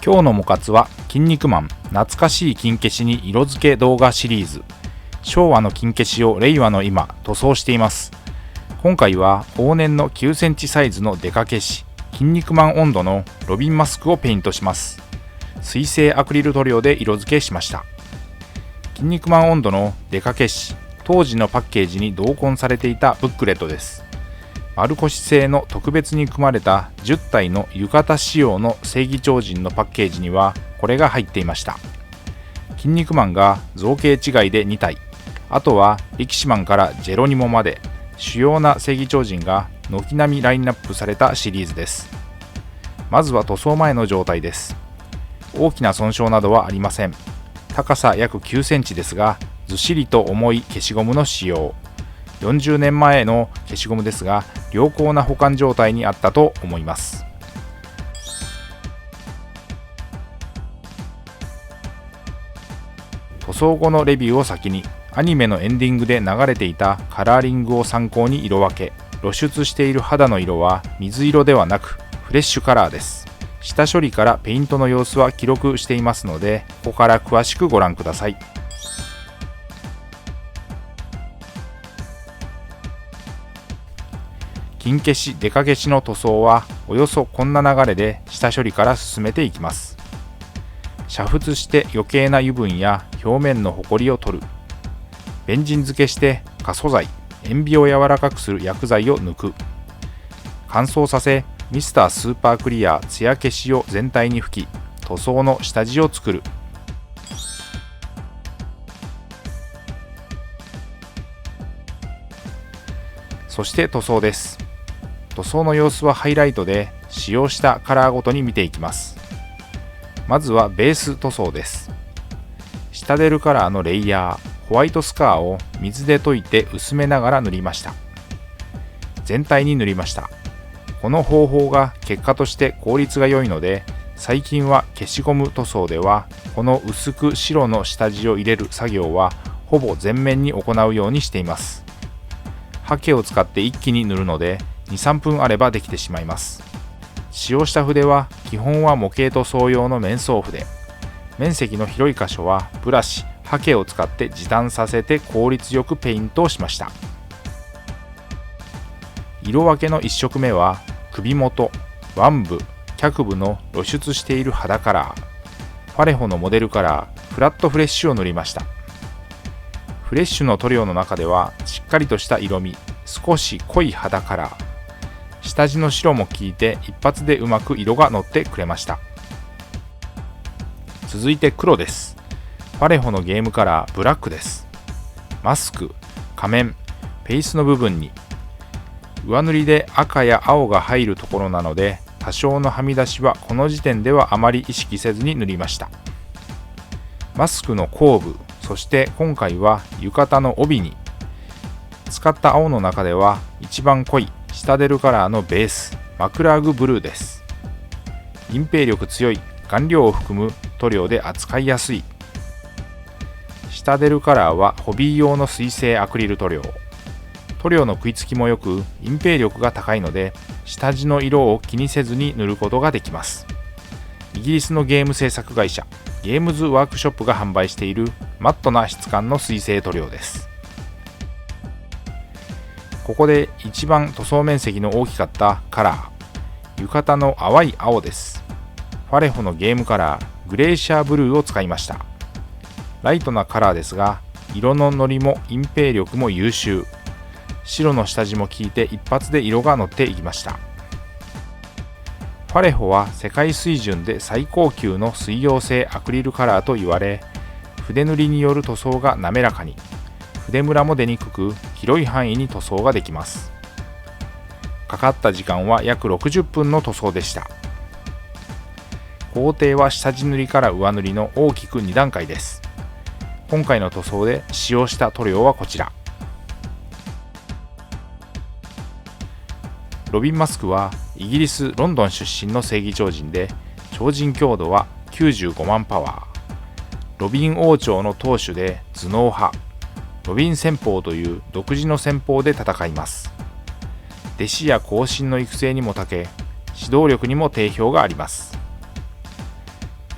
今日のモ活は筋肉マン懐かしい金消しに色付け動画シリーズ。昭和の金消しを令和の今塗装しています。今回は往年の9センチサイズのデカ消し筋肉マン温度のロビンマスクをペイントします。水性アクリル塗料で色付けしました。筋肉マン温度のデカ消し、当時のパッケージに同梱されていたブックレットです。丸腰製の特別に組まれた10体の浴衣仕様の正義超人のパッケージにはこれが入っていました。筋肉マンが造形違いで2体、あとは力士マンからジェロニモまで主要な正義超人が軒並みラインナップされたシリーズです。まずは塗装前の状態です。大きな損傷などはありません。高さ約9センチですが、ずっしりと重い消しゴムの使用。40年前の消しゴムですが、良好な保管状態にあったと思います。塗装後のレビューを先に、アニメのエンディングで流れていたカラーリングを参考に色分け。露出している肌の色は水色ではなくフレッシュカラーです。下処理からペイントの様子は記録していますので、ここから詳しくご覧ください。金消しデカ消しの塗装はおよそこんな流れで下処理から進めていきます。煮沸して余計な油分や表面のホコリを取る。ベンジン漬けして可素材塩ビを柔らかくする薬剤を抜く。乾燥させミスタースーパークリアツヤ消しを全体に吹き、塗装の下地を作る。そして塗装です。塗装の様子はハイライトで使用したカラーごとに見ていきます。まずはベース塗装です。シタデルカラーのレイヤーホワイトスカーを水で溶いて薄めながら塗りました。全体に塗りました。この方法が結果として効率が良いので、最近は消しゴム塗装ではこの薄く白の下地を入れる作業はほぼ全面に行うようにしています。ハケを使って一気に塗るので 2,3 分あればできてしまいます。使用した筆は基本は模型塗装用の面相筆。面積の広い箇所はブラシ、ハケを使って時短させて効率よくペイントをしました。色分けの1色目は首元、腕部、脚部の露出している肌カラー、ファレホのモデルカラー、フラットフレッシュを塗りました。フレッシュの塗料の中ではしっかりとした色味、少し濃い肌カラー、下地の白も効いて一発でうまく色が乗ってくれました。続いて黒です。ファレホのゲームカラーブラックです。マスク、仮面、フェイスの部分に上塗りで赤や青が入るところなので、多少のはみ出しはこの時点ではあまり意識せずに塗りました。マスクの後部、そして今回は浴衣の帯に使った青の中では一番濃いシタデルカラーのベースマクラーグブルーです。隠蔽力強い顔料を含む塗料で扱いやすい。シタデルカラーはホビー用の水性アクリル塗料。塗料の食いつきもよく隠蔽力が高いので、下地の色を気にせずに塗ることができます。イギリスのゲーム制作会社ゲームズワークショップが販売しているマットな質感の水性塗料です。ここで一番塗装面積の大きかったカラー、浴衣の淡い青です。ファレホのゲームカラーグレーシャーブルーを使いました。ライトなカラーですが、色ののりも隠蔽力も優秀。白の下地も効いて一発で色が乗っていきました。ファレホは世界水準で最高級の水溶性アクリルカラーと言われ、筆塗りによる塗装が滑らかに、筆ムラも出にくく広い範囲に塗装ができます。かかった時間は約60分の塗装でした。工程は下地塗りから上塗りの大きく2段階です。今回の塗装で使用した塗料はこちら。ロビンマスクはイギリス・ロンドン出身の正義超人で、超人強度は95万パワー。ロビン王朝の当主で頭脳派。ロビン戦法という独自の戦法で戦います。弟子や後進の育成にも長け、指導力にも定評があります。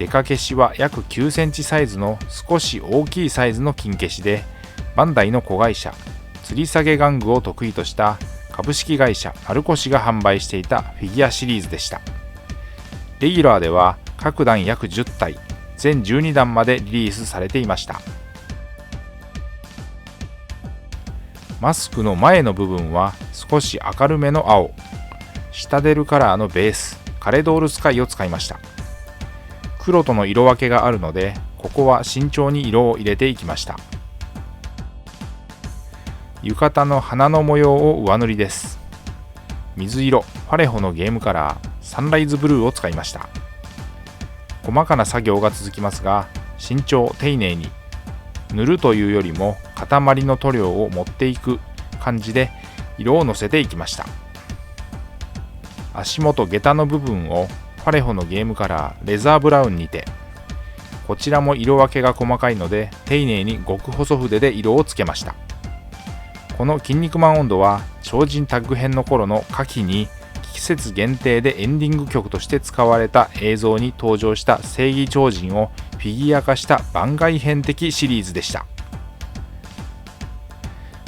デカ消しは約9センチサイズの少し大きいサイズの金消しで、バンダイの子会社吊り下げ玩具を得意とした株式会社丸越が販売していたフィギュアシリーズでした。レギュラーでは各弾約10体、全12弾までリリースされていました。マスクの前の部分は少し明るめの青、シタデルカラーのベース、カレドールスカイを使いました。黒との色分けがあるので、ここは慎重に色を入れていきました。浴衣の花の模様を上塗りです。水色、ファレホのゲームカラー、サンライズブルーを使いました。細かな作業が続きますが、慎重丁寧に、塗るというよりも塊の塗料を持っていく感じで色をのせていきました。足元下駄の部分をファレホのゲームカラーレザーブラウンにて、こちらも色分けが細かいので丁寧に極細筆で色をつけました。この筋肉マン温度は超人タッグ編の頃の夏季に季節限定でエンディング曲として使われた映像に登場した正義超人をフィギュア化した番外編的シリーズでした。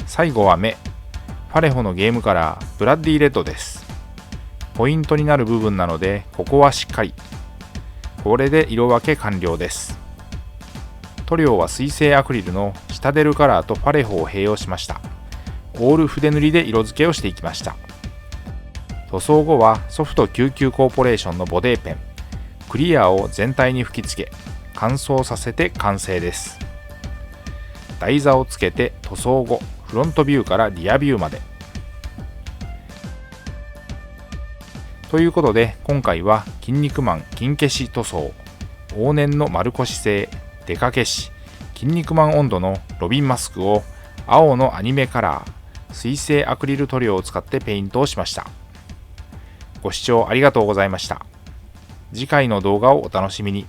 最後は目、ファレホのゲームカラーブラッディレッドです。ポイントになる部分なのでここはしっかり。これで色分け完了です。塗料は水性アクリルのシタデルカラーとファレホを併用しました。オール筆塗りで色付けをしていきました。塗装後はソフト99コーポレーションのボデーペンクリアを全体に吹き付け乾燥させて完成です。台座をつけて塗装後、フロントビューからリアビューまで。ということで今回は筋肉マン金消し塗装、往年の丸腰製デカ消し筋肉マン温度のロビンマスクを青のアニメカラー水性アクリル塗料を使ってペイントをしました。ご視聴ありがとうございました。次回の動画をお楽しみに。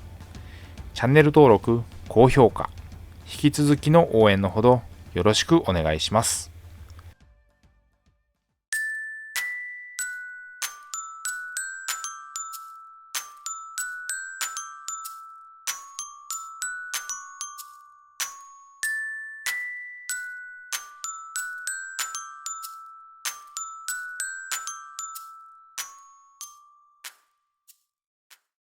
チャンネル登録、高評価、引き続きの応援のほどよろしくお願いします。